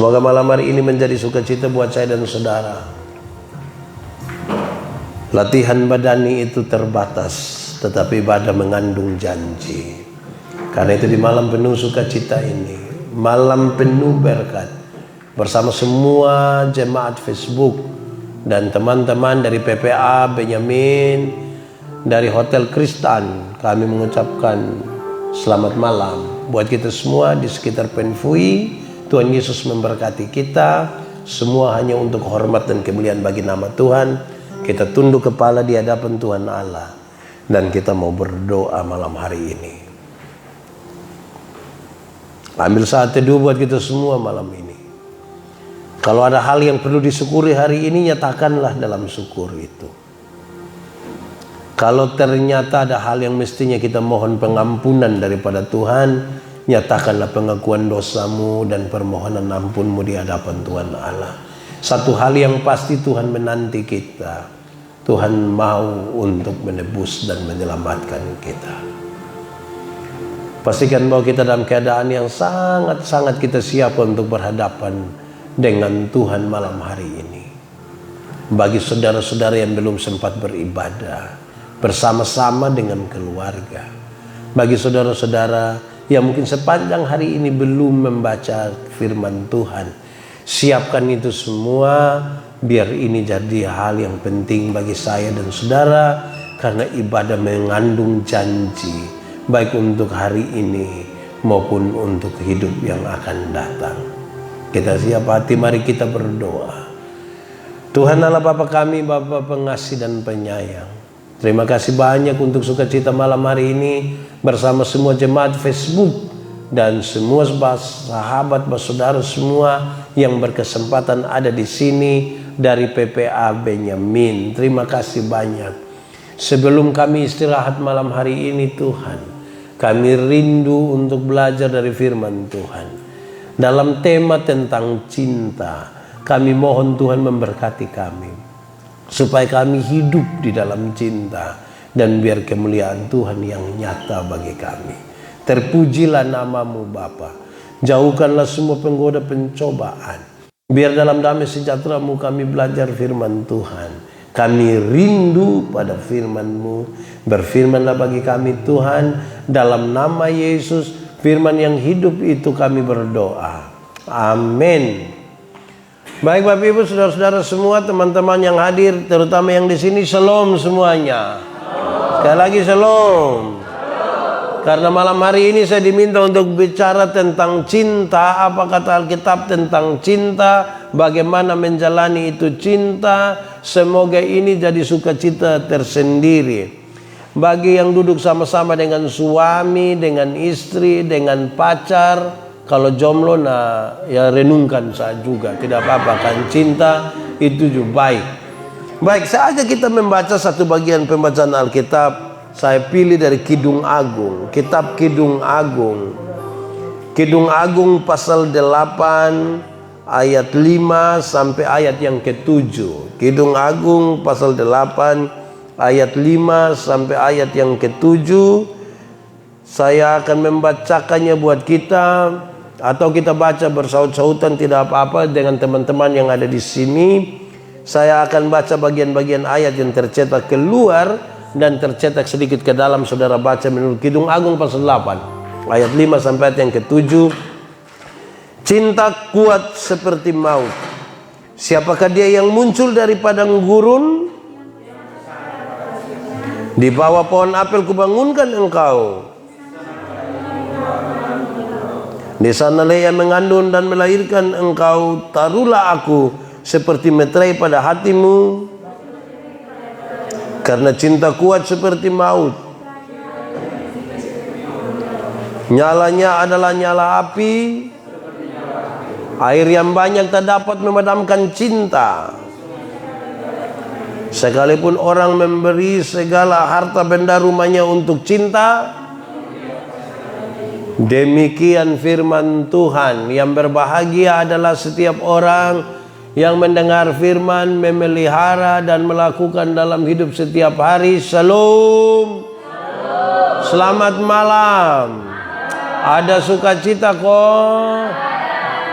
Semoga malam hari ini menjadi sukacita buat saya dan saudara. Latihan badani itu terbatas, tetapi ibadah mengandung janji. Karena itu di malam penuh sukacita ini, malam penuh berkat, bersama semua jemaat Facebook dan teman-teman dari PPA Benyamin, dari Hotel Kristan, kami mengucapkan selamat malam buat kita semua di sekitar Penfui. Tuhan Yesus memberkati kita semua hanya untuk hormat dan kemuliaan bagi nama Tuhan. Kita tunduk kepala di hadapan Tuhan Allah dan kita mau berdoa malam hari ini. Ambil saat teduh buat kita semua malam ini. Kalau ada hal yang perlu disyukuri hari ini, nyatakanlah dalam syukur itu. Kalau ternyata ada hal yang mestinya kita mohon pengampunan daripada Tuhan, nyatakanlah pengakuan dosamu dan permohonan ampunmu di hadapan Tuhan Allah. Satu hal yang pasti, Tuhan menanti kita. Tuhan mau untuk menebus dan menyelamatkan kita. Pastikan bahwa kita dalam keadaan yang sangat-sangat kita siap untuk berhadapan dengan Tuhan malam hari ini. Bagi saudara-saudara yang belum sempat beribadah bersama-sama dengan keluarga, bagi saudara-saudara yang mungkin sepanjang hari ini belum membaca firman Tuhan, siapkan itu semua, biar ini jadi hal yang penting bagi saya dan saudara, karena ibadah mengandung janji, baik untuk hari ini maupun untuk hidup yang akan datang. Kita siap hati, mari kita berdoa. Tuhan Allah Bapa kami, Bapa pengasih dan penyayang, terima kasih banyak untuk sukacita malam hari ini bersama semua jemaat Facebook dan semua sahabat, saudara semua yang berkesempatan ada di sini dari PPA Benyamin. Terima kasih banyak. Sebelum kami istirahat malam hari ini Tuhan, kami rindu untuk belajar dari firman Tuhan. Dalam tema tentang cinta, kami mohon Tuhan memberkati kami, supaya kami hidup di dalam cinta, dan biar kemuliaan Tuhan yang nyata bagi kami. Terpujilah namamu Bapa. Jauhkanlah semua penggoda pencobaan. Biar dalam damai sejahtera-Mu kami belajar firman Tuhan. Kami rindu pada firman-Mu. Berfirmanlah bagi kami Tuhan. Dalam nama Yesus, firman yang hidup itu kami berdoa. Amin. Baik Bapak Ibu, saudara-saudara semua, teman-teman yang hadir, terutama yang di sini, shalom semuanya. Sekali lagi shalom. Karena malam hari ini saya diminta untuk bicara tentang cinta. Apa kata Alkitab tentang cinta? Bagaimana menjalani itu cinta? Semoga ini jadi sukacita tersendiri bagi yang duduk sama-sama dengan suami, dengan istri, dengan pacar. Kalau jomblo, nah ya renungkan saja juga, tidak apa-apa kan, cinta itu juga baik. Baik, saja kita membaca satu bagian pembacaan Alkitab. Saya pilih dari Kidung Agung, kitab Kidung Agung. Kidung Agung pasal 8 ayat 5 sampai ayat yang ke-7. Kidung Agung pasal 8 ayat 5 sampai ayat yang ke-7. Saya akan membacakannya buat kita, atau kita baca bersaut-sautan, tidak apa-apa dengan teman-teman yang ada di sini. Saya akan baca bagian-bagian ayat yang tercetak keluar dan tercetak sedikit ke dalam. Saudara baca menurut Kidung Agung pasal 8 ayat 5 sampai ayat yang ke-7. Cinta kuat seperti maut. Siapakah dia yang muncul dari padang gurun? Di bawah pohon apel kubangunkan engkau. Di sana Lea mengandung dan melahirkan engkau. Taruhlah aku seperti meterai pada hatimu, karena cinta kuat seperti maut. Nyalanya adalah nyala api. Air yang banyak tak dapat memadamkan cinta. Sekalipun orang memberi segala harta benda rumahnya untuk cinta, demikian firman Tuhan. Yang berbahagia adalah setiap orang yang mendengar firman, memelihara dan melakukan dalam hidup setiap hari. Shalom. Selamat malam. Ada sukacita kok?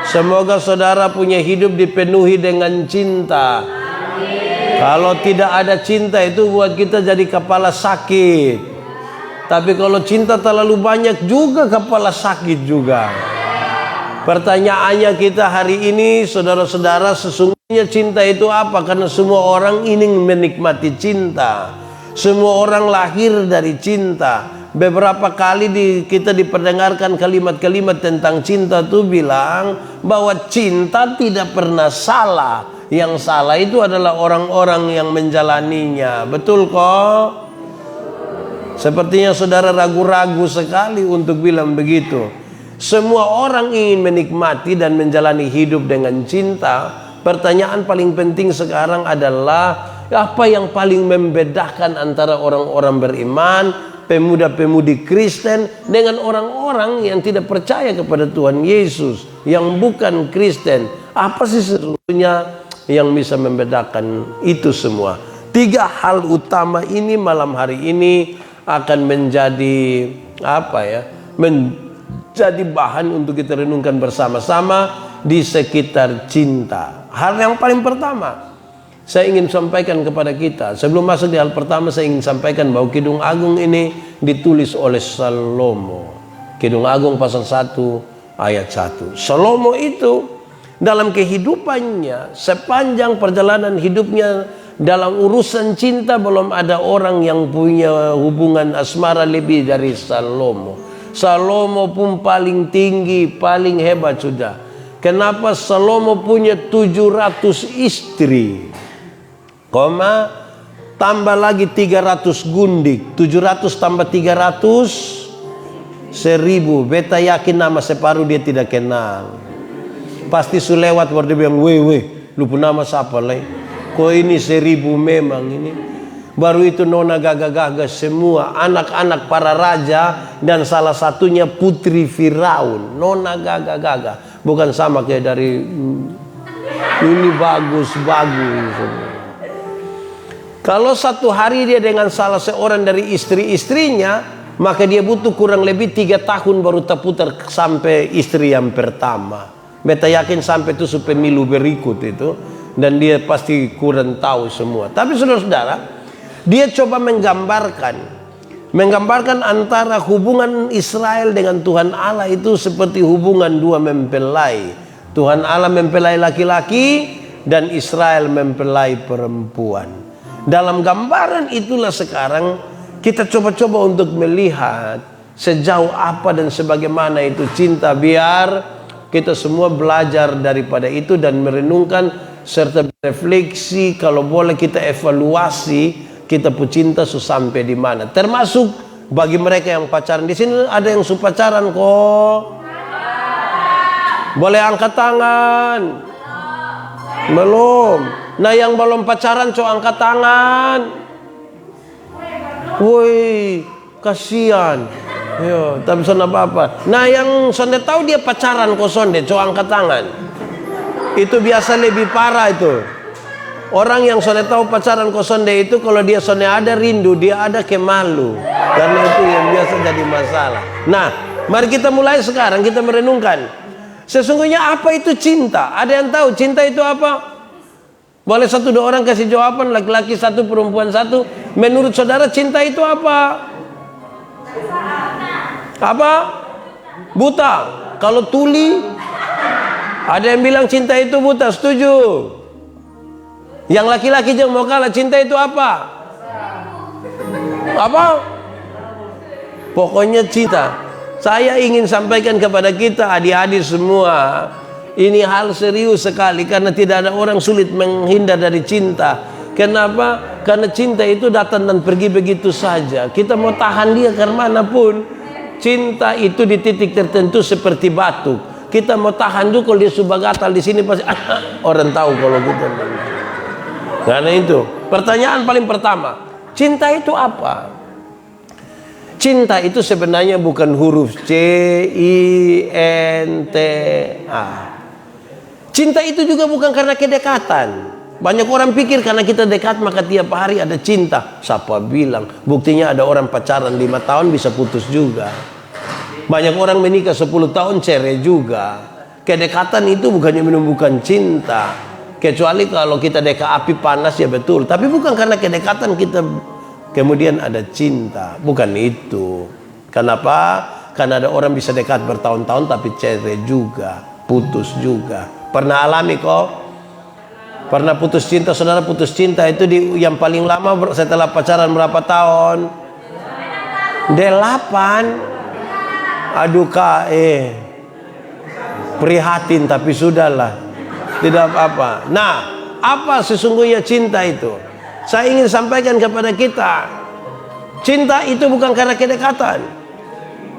Semoga saudara punya hidup dipenuhi dengan cinta. Kalau tidak ada cinta itu buat kita jadi kepala sakit. Tapi kalau cinta terlalu banyak juga kepala sakit juga. Pertanyaannya kita hari ini, saudara-saudara, sesungguhnya cinta itu apa? Karena semua orang ingin menikmati cinta. Semua orang lahir dari cinta. Beberapa kali kita diperdengarkan kalimat-kalimat tentang cinta tuh bilang bahwa cinta tidak pernah salah. Yang salah itu adalah orang-orang yang menjalaninya. Betul kok? Sepertinya saudara ragu-ragu sekali untuk bilang begitu. Semua orang ingin menikmati dan menjalani hidup dengan cinta. Pertanyaan paling penting sekarang adalah apa yang paling membedakan antara orang-orang beriman, pemuda-pemudi Kristen dengan orang-orang yang tidak percaya kepada Tuhan Yesus, yang bukan Kristen? Apa sih sesungguhnya yang bisa membedakan itu semua? 3 hal utama ini malam hari ini akan menjadi menjadi bahan untuk kita renungkan bersama-sama di sekitar cinta. Hal yang paling pertama saya ingin sampaikan kepada kita, sebelum masuk di hal pertama, saya ingin sampaikan bahwa Kidung Agung ini ditulis oleh Salomo. Kidung Agung pasal 1 ayat 1. Salomo itu dalam kehidupannya, sepanjang perjalanan hidupnya dalam urusan cinta, belum ada orang yang punya hubungan asmara lebih dari Salomo. Salomo pun paling tinggi, paling hebat sudah. Kenapa? Salomo punya 700 istri. Tambah lagi 300 gundik. 700 tambah 300 1000. Beta yakin nama separuh dia tidak kenal. Pasti sulewat baru dia bilang, weh, lu pun nama siapa lah? Kok ini 1000 memang ini. Baru itu nona gagah-gagah semua, anak-anak para raja, dan salah satunya putri Firaun. Nona gagah-gagah. Bukan sama kayak dari ini bagus-bagus. Kalau satu hari dia dengan salah seorang dari istri-istrinya, maka dia butuh kurang lebih 3 tahun baru terputar sampai istri yang pertama. Beta yakin sampai itu pemilu berikut itu, dan dia pasti kurang tahu semua. Tapi saudara-saudara, dia coba menggambarkan antara hubungan Israel dengan Tuhan Allah itu seperti hubungan dua mempelai. Tuhan Allah mempelai laki-laki dan Israel mempelai perempuan. Dalam gambaran itulah sekarang kita coba-coba untuk melihat sejauh apa dan sebagaimana itu cinta, biar kita semua belajar daripada itu dan merenungkan serta refleksi, kalau boleh kita evaluasi kita pun cinta sampai di mana. Termasuk bagi mereka yang pacaran. Di sini ada yang pacaran kok. Boleh angkat tangan? Belum. Nah, yang belum pacaran coba angkat tangan. Woi, kasihan. Ya, tapi sana apa-apa. Nah, yang sonde tahu dia pacaran kok sonde, coba angkat tangan. Itu biasa lebih parah itu. Orang yang sonde tahu pacaran kok sonde itu, kalau dia sonde ada rindu, dia ada kemalu. Karena itu yang biasa jadi masalah. Nah, mari kita mulai sekarang, kita merenungkan. Sesungguhnya apa itu cinta? Ada yang tahu cinta itu apa? Boleh 1-2 orang kasih jawaban, laki-laki 1, perempuan 1. Menurut saudara cinta itu apa? Apa? Buta. Kalau tuli, ada yang bilang cinta itu buta, setuju? Yang laki-laki jangan mau kalah, cinta itu apa? Apa? Pokoknya cinta. Saya ingin sampaikan kepada kita adik-adik semua, ini hal serius sekali, karena tidak ada orang sulit menghindar dari cinta. Kenapa? Karena cinta itu datang dan pergi begitu saja. Kita mau tahan dia ke manapun. Cinta itu di titik tertentu seperti batu. Kita mau tahan dulu, kalau dia sudah gatal di sini pasti orang tahu kalau kita. Karena itu pertanyaan paling pertama, cinta itu apa? Cinta itu sebenarnya bukan huruf C-I-N-T-A. Cinta itu juga bukan karena kedekatan. Banyak orang pikir karena kita dekat maka tiap hari ada cinta. Siapa bilang? Buktinya ada orang pacaran 5 tahun bisa putus juga. Banyak orang menikah 10 tahun cerai juga. Kedekatan itu bukannya menumbuhkan cinta, kecuali kalau kita dekat api panas ya betul. Tapi bukan karena kedekatan kita kemudian ada cinta, bukan itu. Kenapa? Karena ada orang bisa dekat bertahun-tahun tapi cerai juga, putus juga. Pernah alami kok? Pernah putus cinta, saudara putus cinta itu yang paling lama setelah pacaran berapa tahun? 8. Aduh kak, prihatin tapi sudahlah, tidak apa-apa. Nah, apa sesungguhnya cinta itu? Saya ingin sampaikan kepada kita, cinta itu bukan karena kedekatan,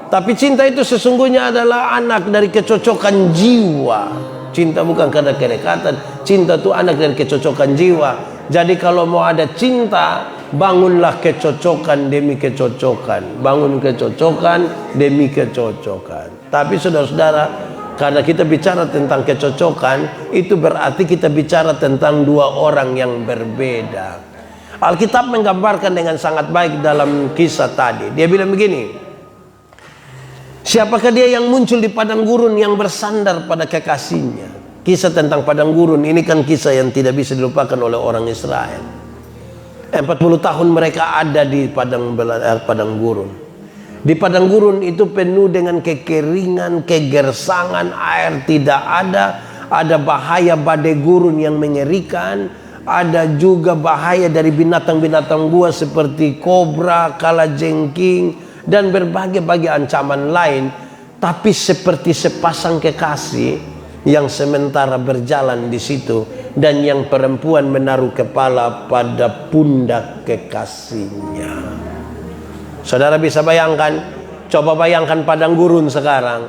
tapi cinta itu sesungguhnya adalah anak dari kecocokan jiwa. Cinta bukan karena kedekatan, cinta itu anak dari kecocokan jiwa. Jadi kalau mau ada cinta, bangunlah kecocokan demi kecocokan, bangun kecocokan demi kecocokan. Tapi saudara-saudara, karena kita bicara tentang kecocokan, itu berarti kita bicara tentang dua orang yang berbeda. Alkitab menggambarkan dengan sangat baik dalam kisah tadi. Dia bilang begini, siapakah dia yang muncul di padang gurun yang bersandar pada kekasihnya? Kisah tentang padang gurun ini kan kisah yang tidak bisa dilupakan oleh orang Israel. 40 tahun mereka ada di padang gurun. Di padang gurun itu penuh dengan kekeringan, kegersangan, air tidak ada. Ada bahaya badai gurun yang mengerikan. Ada juga bahaya dari binatang-binatang buas seperti kobra, kalajengking, dan berbagai-bagai ancaman lain. Tapi seperti sepasang kekasih yang sementara berjalan di situ, dan yang perempuan menaruh kepala pada pundak kekasihnya. Saudara bisa bayangkan? Coba bayangkan padang gurun sekarang.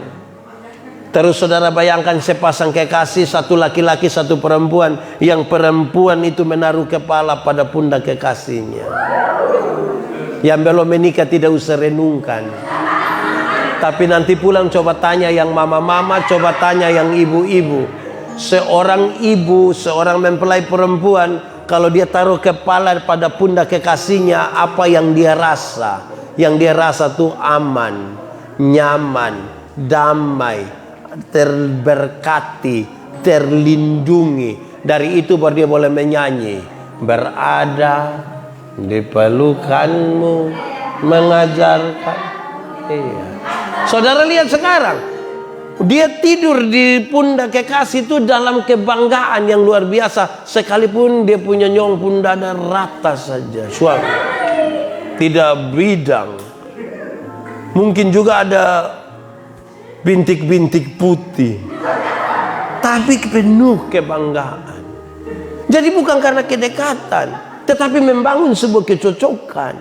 Terus saudara bayangkan sepasang kekasih, satu laki-laki satu perempuan, yang perempuan itu menaruh kepala pada pundak kekasihnya. Yang belum menikah tidak usah renungkan. Tapi nanti pulang coba tanya yang mama-mama, coba tanya yang ibu-ibu. Seorang ibu, seorang mempelai perempuan, kalau dia taruh kepala pada pundak kekasihnya, apa yang dia rasa? Yang dia rasa tuh aman, nyaman, damai, terberkati, terlindungi. Dari itu baru dia boleh menyanyi, berada di pelukanmu, mengajarkan. Iya. Saudara lihat sekarang, dia tidur di pundak kekasih itu dalam kebanggaan yang luar biasa. Sekalipun dia punya nyong pun dada rata saja, suami tidak bidang. Mungkin juga ada bintik-bintik putih, tapi penuh kebanggaan. Jadi bukan karena kedekatan, tetapi membangun sebuah kecocokan.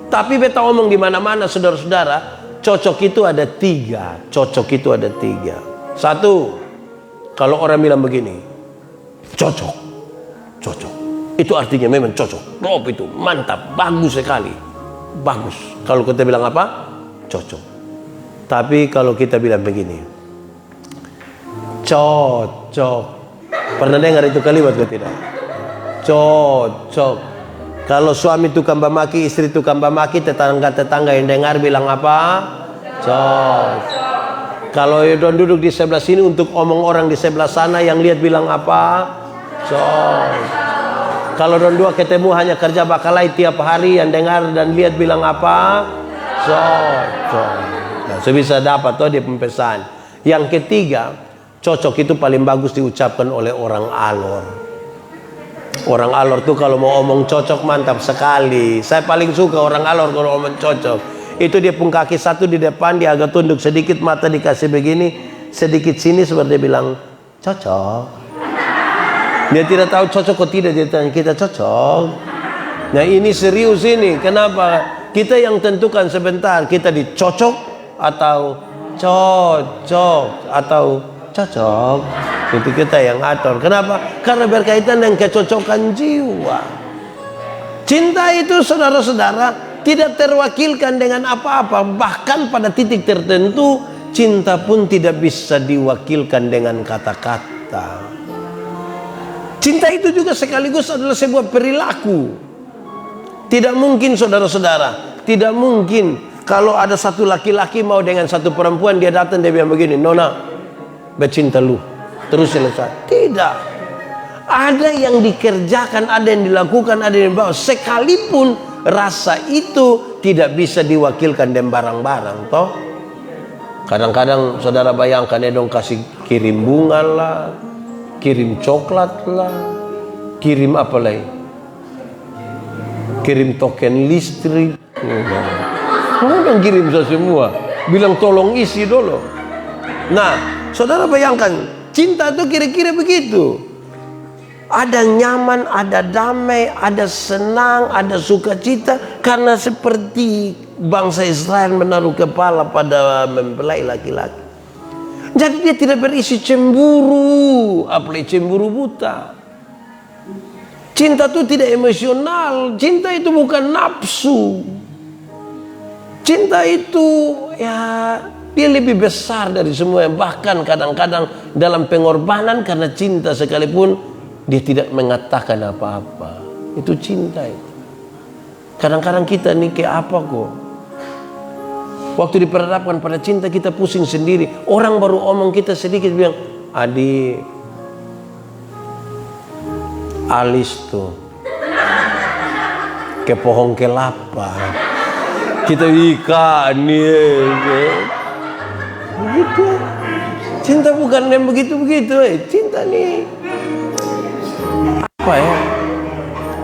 Tapi beta omong di mana-mana, saudara-saudara, cocok itu ada 3. Cocok itu ada 3. 1, kalau orang bilang begini, cocok, cocok, itu artinya memang cocok. Top itu, mantap, bagus sekali, bagus. Kalau kita bilang apa? Cocok. Tapi kalau kita bilang begini, cocok, pernah dengar itu kalimat atau tidak? Cocok. Kalau suami tukang bamaki, istri tukang bamaki, tetangga-tetangga yang dengar bilang apa? Cocok. Kalau don duduk di sebelah sini untuk omong orang di sebelah sana, yang lihat bilang apa? Cocok. Kalau don dua ketemu hanya kerja bakalai tiap hari, yang dengar dan lihat bilang apa? Cocok. Nah, so bisa dapat tuh dia pempesan. Yang ketiga, cocok itu paling bagus diucapkan oleh orang alor. Orang alor tuh kalau mau omong cocok mantap sekali. Saya paling suka orang alor kalau omong cocok. Itu dia pun kaki satu di depan, dia agak tunduk sedikit, mata dikasih begini, sedikit sini seperti dia bilang cocok. Dia tidak tahu cocok atau tidak, dia tanya kita cocok. Nah ini serius ini. Kenapa? Kita yang tentukan sebentar, kita dicocok atau cocok atau cocok. Itu kita yang atur. Kenapa? Karena berkaitan dengan kecocokan jiwa. Cinta itu saudara-saudara tidak terwakilkan dengan apa-apa. Bahkan pada titik tertentu cinta pun tidak bisa diwakilkan dengan kata-kata. Cinta itu juga sekaligus adalah sebuah perilaku. Tidak mungkin saudara-saudara, tidak mungkin kalau ada satu laki-laki mau dengan satu perempuan, dia datang dia bilang begini, Nona, bercinta lu terus selesai. Tidak. Ada yang dikerjakan, ada yang dilakukan, ada yang dibawa. Sekalipun rasa itu tidak bisa diwakilkan dengan barang-barang, toh. Kadang-kadang saudara bayangkan dong kasih kirim bunga lah, kirim coklat lah, kirim apa lagi? Kirim token listrik. Orang kirim semua. Bilang tolong isi dulu. Nah, saudara bayangkan, cinta itu kira-kira begitu. Ada nyaman, ada damai, ada senang, ada sukacita. Karena seperti bangsa Israel menaruh kepala pada mempelai laki-laki. Jadi dia tidak berisi cemburu, apalagi cemburu buta. Cinta itu tidak emosional. Cinta itu bukan nafsu. Cinta itu ya dia lebih besar dari semua. Bahkan kadang-kadang dalam pengorbanan karena cinta sekalipun dia tidak mengatakan apa-apa. Itu cinta itu. Kadang-kadang kita nih kayak apa kok. Waktu diperhadapkan pada cinta kita pusing sendiri. Orang baru omong kita sedikit bilang, adik, alis tuh ke pohon kelapa. Kita ikan nih. Begitu. Cinta bukan yang begitu-begitu. Cinta nih apa ya?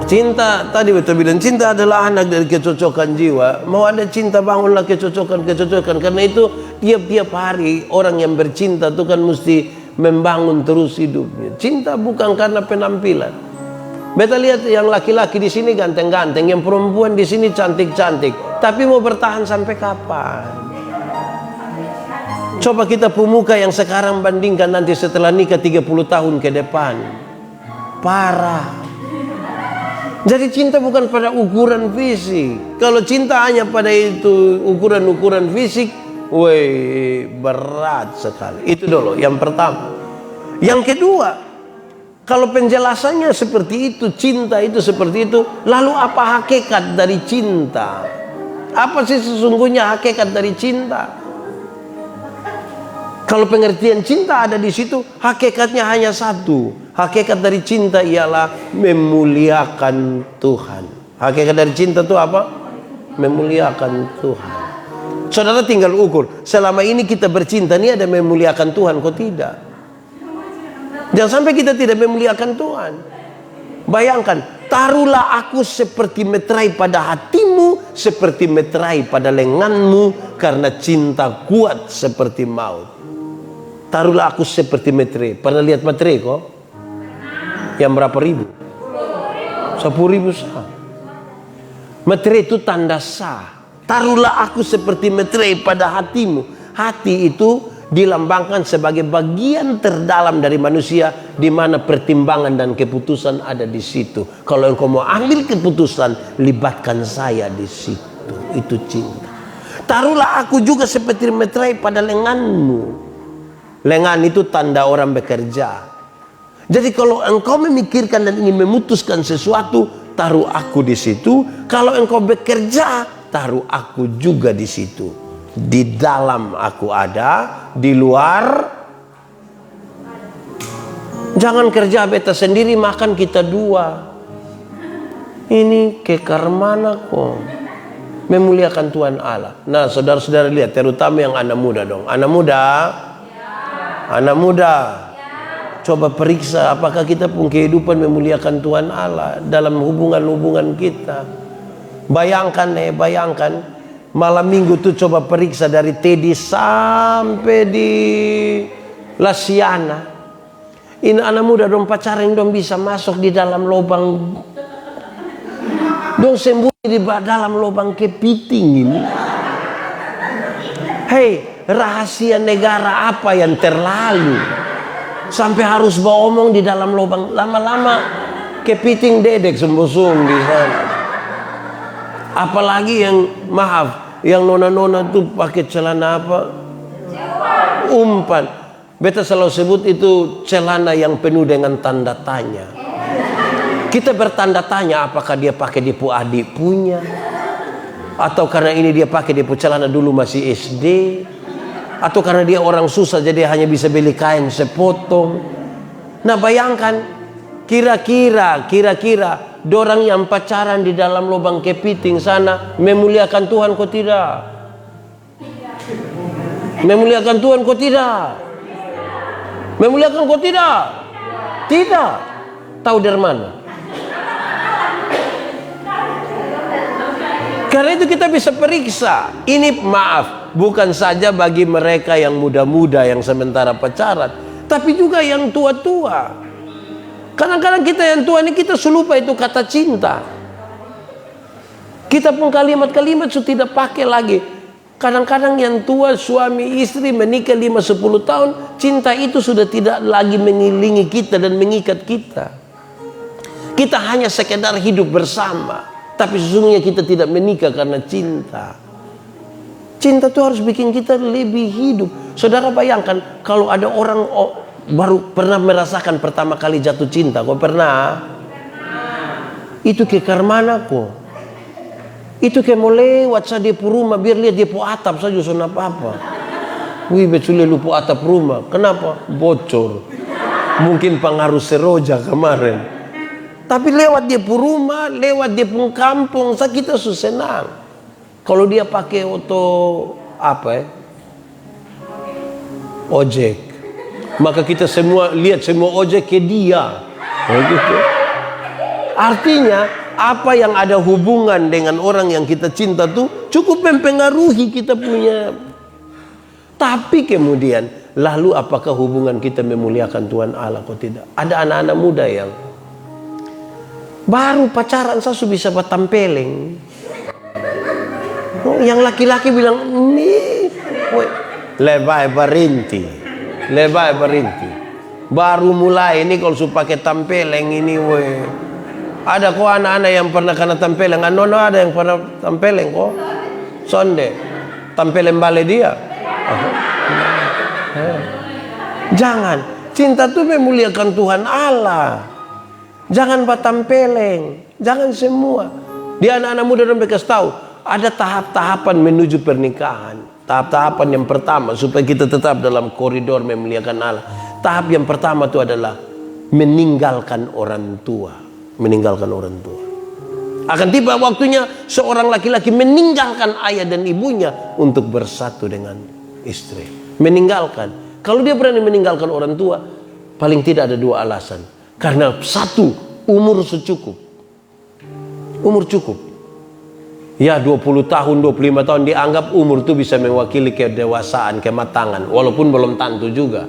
Cinta, tadi betul bilang cinta adalah anak dari kecocokan jiwa. Mau ada cinta, bangunlah kecocokan. Karena itu tiap-tiap hari orang yang bercinta itu kan mesti membangun terus hidupnya. Cinta bukan karena penampilan. Beta lihat yang laki-laki di sini ganteng-ganteng, yang perempuan di sini cantik-cantik. Tapi mau bertahan sampai kapan? Coba kita pemuka yang sekarang bandingkan nanti setelah nikah 30 tahun ke depan. Parah. Jadi cinta bukan pada ukuran fisik. Kalau cinta hanya pada itu ukuran-ukuran fisik, woi berat sekali. Itu dulu yang pertama. Yang kedua, kalau penjelasannya seperti itu, cinta itu seperti itu, lalu apa hakikat dari cinta? Apa sih sesungguhnya hakikat dari cinta? Kalau pengertian cinta ada di situ, hakikatnya hanya satu. Hakikat dari cinta ialah memuliakan Tuhan. Hakikat dari cinta itu apa? Memuliakan Tuhan. Saudara tinggal ukur, selama ini kita bercinta ini ada memuliakan Tuhan kok tidak? Jangan sampai kita tidak memuliakan Tuhan. Bayangkan, taruhlah aku seperti meterai pada hatimu, seperti meterai pada lenganmu, karena cinta kuat seperti maut. Taruhlah aku seperti meterai. Pernah lihat meterai kok? Yang berapa ribu? 10.000 sah. Meterai itu tanda sah. Taruhlah aku seperti meterai pada hatimu. Hati itu dilambangkan sebagai bagian terdalam dari manusia, di mana pertimbangan dan keputusan ada di situ. Kalau engkau mau ambil keputusan, libatkan saya di situ. Itu cinta. Taruhlah aku juga seperti meterai pada lenganmu. Lengan itu tanda orang bekerja. Jadi kalau engkau memikirkan dan ingin memutuskan sesuatu, taruh aku di situ. Kalau engkau bekerja, taruh aku juga di situ. Di dalam aku ada, di luar. Jangan kerja beta sendiri, makan kita dua. Ini kekar mana kok? Memuliakan Tuhan Allah. Nah, saudara-saudara lihat, terutama yang anak muda dong. Anak muda. Anak muda, coba periksa apakah kita pun kehidupan memuliakan Tuhan Allah dalam hubungan-hubungan kita. Bayangkan malam minggu tuh coba periksa dari Teddy sampai di Lasiana. Ini anak muda dong pacaran dong bisa masuk di dalam lubang, dong sembunyi di dalam lubang kepiting ini. Hei, rahasia negara apa yang terlalu sampai harus bawa omong di dalam lubang? Lama-lama kepiting dedek sembusung di sana. Apalagi yang maaf, yang nona-nona tuh pakai celana apa? Umpan. Beta selalu sebut itu celana yang penuh dengan tanda tanya. Kita bertanda tanya apakah dia pakai di adik punya, atau karena ini dia pakai di celana dulu masih SD. Atau karena dia orang susah jadi hanya bisa beli kain sepotong. Nah bayangkan, kira-kira dorang yang pacaran di dalam lubang kepiting sana memuliakan Tuhan kok tidak? Memuliakan Tuhan kok tidak? Memuliakan kok tidak? Tidak. Tahu dari mana? Karena itu kita bisa periksa. Ini maaf, bukan saja bagi mereka yang muda-muda yang sementara pacaran, tapi juga yang tua-tua. Kadang-kadang kita yang tua ini kita lupa itu kata cinta. Kita pun kalimat-kalimat sudah tidak pakai lagi. Kadang-kadang yang tua suami istri menikah 5-10 tahun, cinta itu sudah tidak lagi mengiringi kita dan mengikat kita. Kita hanya sekedar hidup bersama, tapi sesungguhnya kita tidak menikah karena cinta. Cinta itu harus bikin kita lebih hidup. Saudara bayangkan kalau ada orang baru pernah merasakan pertama kali jatuh cinta. Kau pernah? Itu ke mana kok? Itu kayak mau lewat saja dia pu rumah, biar lihat dia pu atap saja, so apa-apa. Wih, betul lu pu atap rumah. Kenapa? Bocor. Mungkin pengaruh seroja kemarin. Tapi lewat dia pu rumah, lewat dia pu kampung, kita senang. Kalau dia pakai ojek, maka kita semua lihat semua ojek ke dia. Begitu. Artinya apa yang ada hubungan dengan orang yang kita cinta tuh cukup mempengaruhi kita punya. Tapi kemudian lalu apakah hubungan kita memuliakan Tuhan Allah atau tidak? Ada anak-anak muda yang baru pacaran saya bisa tampeleng. Yang laki-laki bilang ini lebay berhenti. Baru mulai ini kalau sudah pakai tampeleng ini Ada kok anak-anak yang pernah kena tampeleng. Nono ada yang pernah tampeleng kok. Sonde. Tampeleng balik dia. Jangan. Cinta itu memuliakan Tuhan Allah. Jangan tampeleng. Jangan semua. Dia anak-anak muda dan mereka tahu. Ada tahap-tahapan menuju pernikahan. Tahap-tahapan yang pertama supaya kita tetap dalam koridor memuliakan Allah. Tahap yang pertama itu adalah meninggalkan orang tua. Meninggalkan orang tua. Akan tiba waktunya seorang laki-laki meninggalkan ayah dan ibunya untuk bersatu dengan istri. Meninggalkan. Kalau dia berani meninggalkan orang tua, paling tidak ada dua alasan. Karena satu, umur secukup. Umur cukup. Ya 20 tahun, 25 tahun dianggap umur itu bisa mewakili kedewasaan, kematangan. Walaupun belum tentu juga.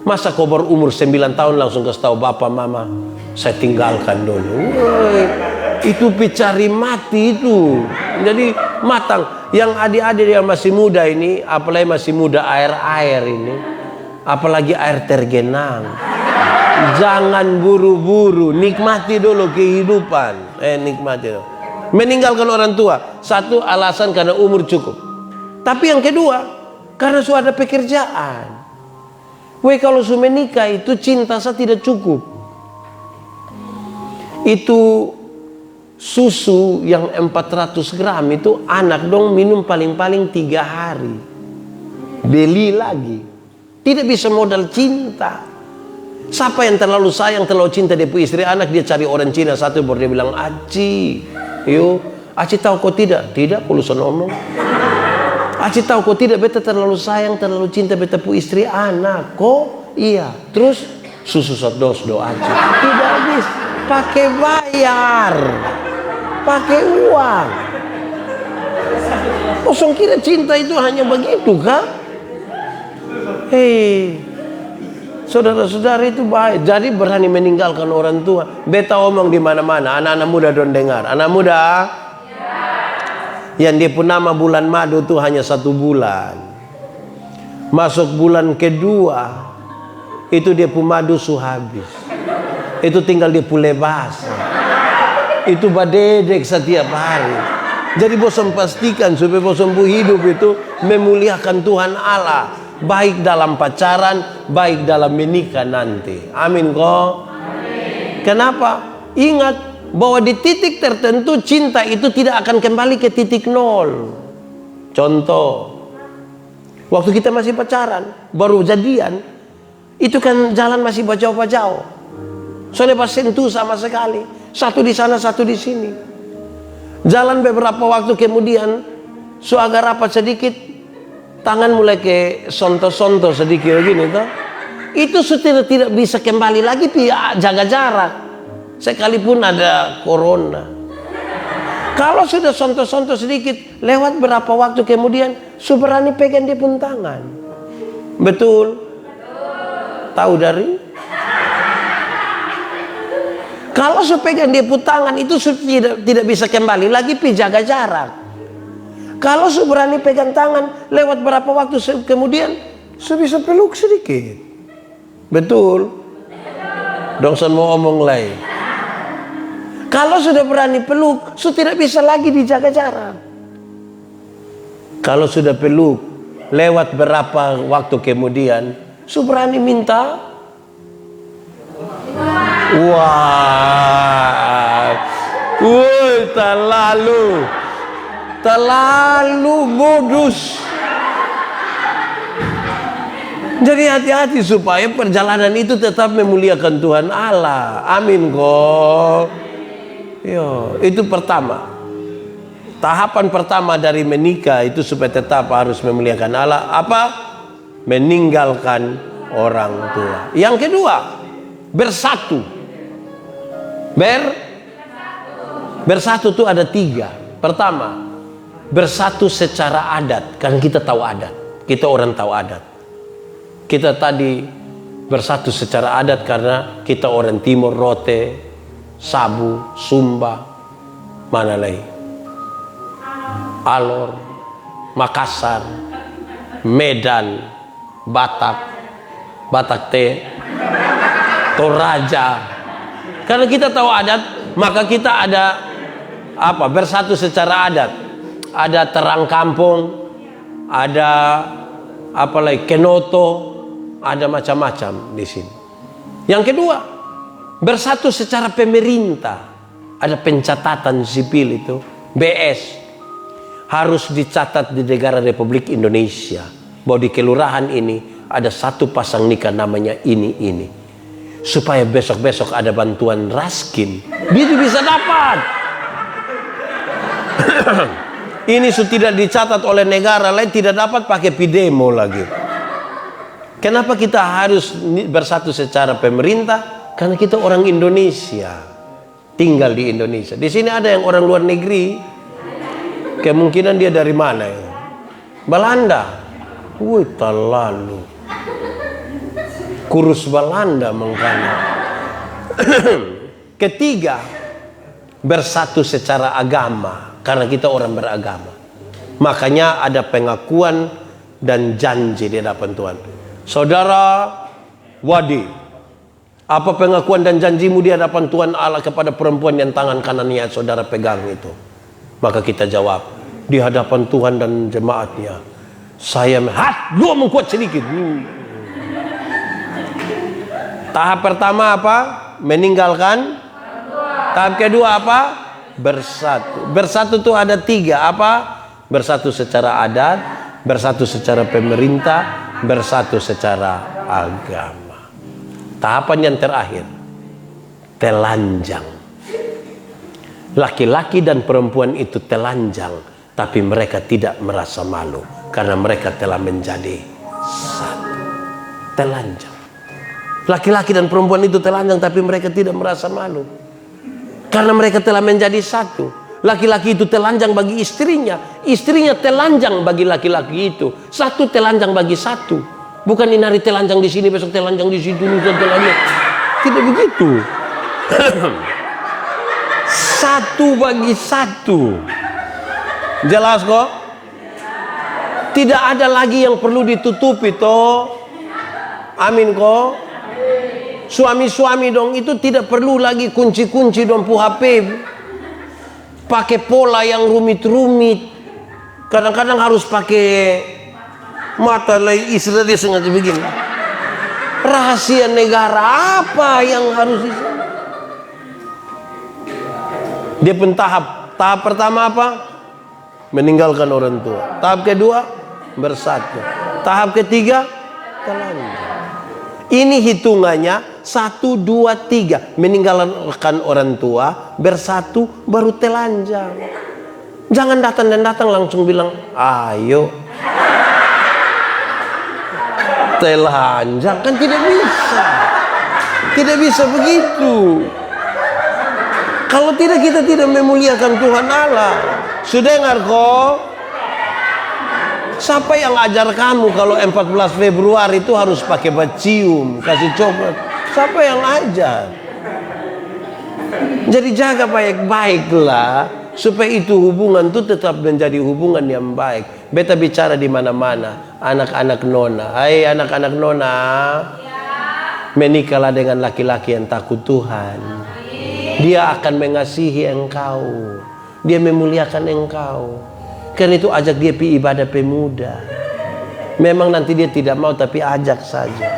Masa kau baru umur 9 tahun langsung kasih tahu bapak mama, saya tinggalkan dulu. Woy, itu picari mati itu. Jadi matang. Yang adik-adik yang masih muda ini, apalagi masih muda air-air ini, apalagi air tergenang. Jangan buru-buru, nikmati dulu kehidupan. Nikmati dulu. Meninggalkan orang tua, satu alasan karena umur cukup. Tapi yang kedua, karena sudah ada pekerjaan. Kalau sudah menikah itu cinta saya tidak cukup. Itu susu yang 400 gram itu anak dong minum paling-paling 3 hari. Beli lagi. Tidak bisa modal cinta. Siapa yang terlalu sayang, terlalu cinta dia punya istri anak, dia cari orang Cina satu baru dia bilang, Aci, yuk, Aci tahu kau tidak? Tidak, kalau saya ngomong. Aci tahu kok tidak, beta terlalu sayang, terlalu cinta beta pu istri anak. Kok? Iya. Terus susu dos do Aci. Tidak habis. Pakai bayar. Pakai uang. Kosong kira cinta itu hanya begitu kah? Hei. Saudara-saudara itu baik. Jadi berani meninggalkan orang tua. Beta omong di mana-mana. Anak-anak muda don dengar. Anak muda. Yang dia pun nama bulan madu itu hanya 1 bulan. Masuk bulan kedua, itu dia pun madu habis. Itu tinggal dia pun lebas. Itu badedek setiap hari. Jadi bosan pastikan supaya bosan hidup itu memuliakan Tuhan Allah. Baik dalam pacaran, baik dalam menikah nanti. Amin kok. Kenapa? Ingat bahwa di titik tertentu cinta itu tidak akan kembali ke titik nol. Contoh, Waktu kita masih pacaran, baru jadian, itu kan jalan masih bajau-bajau. Soalnya pas sentuh sama sekali. Satu di sana, satu di sini. Jalan beberapa waktu kemudian, so agak rapat sedikit, tangan mulai ke sonto-sonto sedikit begini toh. Itu sudah tidak bisa kembali lagi, jaga jarak. Sekalipun ada corona. Kalau sudah sonto-sonto sedikit, lewat berapa waktu kemudian, su berani pegang dia pun tangan. Betul? Tahu dari? Kalau su pegang dia pun tangan, itu tidak bisa kembali lagi, jaga jarak. Kalau su berani pegang tangan, lewat berapa waktu kemudian, su bisa peluk sedikit. Betul? Dong mau omong lain. Kalau sudah berani peluk, su tidak bisa lagi dijaga jarak. Kalau sudah peluk, lewat berapa waktu kemudian, su berani minta. Wah, terlalu modus. Jadi hati-hati supaya perjalanan itu tetap memuliakan Tuhan Allah. Amin kok. Yo, itu pertama. Tahapan pertama dari menikah itu supaya tetap harus memuliakan Allah. Apa? Meninggalkan orang tua. Yang kedua, bersatu. Bersatu itu ada 3. Pertama, bersatu secara adat. Kan kita tahu adat. Kita orang tahu adat. Kita tadi bersatu secara adat karena kita orang Timur, Rote, Sabu, Sumba, mana lagi? Alor, Makassar, Medan, Batak T, Toraja. Karena kita tahu adat, maka kita ada apa? Bersatu secara adat. Ada terang kampung, ada apa lagi? Kenoto, ada macam-macam di sini. Yang kedua, bersatu secara pemerintah. Ada pencatatan sipil itu, BS. Harus dicatat di negara Republik Indonesia bahwa di kelurahan ini ada satu pasang nikah namanya ini. Supaya besok-besok ada bantuan raskin, dia bisa dapat. Ini sudah tidak dicatat oleh negara lain, tidak dapat pakai pidemo lagi. Kenapa kita harus bersatu secara pemerintah? Karena kita orang Indonesia, tinggal di Indonesia. Di sini ada yang orang luar negeri, kemungkinan dia dari mana ya? Belanda. Wih, terlalu kurus Belanda makanya. Ketiga, bersatu secara agama, karena kita orang beragama. Makanya ada pengakuan dan janji di hadapan Tuhan. Saudara Wadi, apa pengakuan dan janjimu di hadapan Tuhan Allah kepada perempuan yang tangan kanannya saudara pegang itu? Maka kita jawab, di hadapan Tuhan dan jemaatnya, saya lu mengkuat sedikit. Tahap pertama apa? Meninggalkan. Tahap kedua apa? Bersatu. Bersatu itu ada 3. Apa? Bersatu secara adat, bersatu secara pemerintah, bersatu secara agama. Tahapan yang terakhir, telanjang. Laki-laki dan perempuan itu telanjang, tapi mereka tidak merasa malu karena mereka telah menjadi satu. Telanjang. Laki-laki dan perempuan itu telanjang, tapi mereka tidak merasa malu karena mereka telah menjadi satu. Laki-laki itu telanjang bagi istrinya, istrinya telanjang bagi laki-laki itu. Satu telanjang bagi satu. Bukan ini hari telanjang di sini, besok telanjang di situ, lusa telanjang. Tidak begitu. Satu bagi satu. Jelas kok? Tidak ada lagi yang perlu ditutupi toh. Amin kok? Suami-suami dong itu tidak perlu lagi kunci-kunci dong HP. Pakai pola yang rumit-rumit. Kadang-kadang harus pakai mata lagi, istilah dia sengaja begini. Rahasia negara apa yang harus disini? Dia pun tahap pertama apa? Meninggalkan orang tua. Tahap kedua, bersatu. Tahap ketiga, telanjang. Ini hitungannya 1, 2, 3. Meninggalkan orang tua, bersatu, baru telanjang. Jangan datang dan datang langsung bilang, ayo telanjang. Kan tidak bisa. Tidak bisa begitu. Kalau tidak, kita tidak memuliakan Tuhan Allah. Sudah dengar kok? Siapa yang ajar kamu kalau 14 Februari itu harus pakai bacium, kasih coklat? Siapa yang ajar? Jadi jaga baik-baiklah supaya itu hubungan itu tetap menjadi hubungan yang baik. Beta bicara di mana-mana, anak-anak nona. Hai anak-anak nona, menikahlah dengan laki-laki yang takut Tuhan. Dia akan mengasihi engkau, dia memuliakan engkau. Karena itu ajak dia pergi ibadah pemuda. Memang nanti dia tidak mau, tapi ajak saja.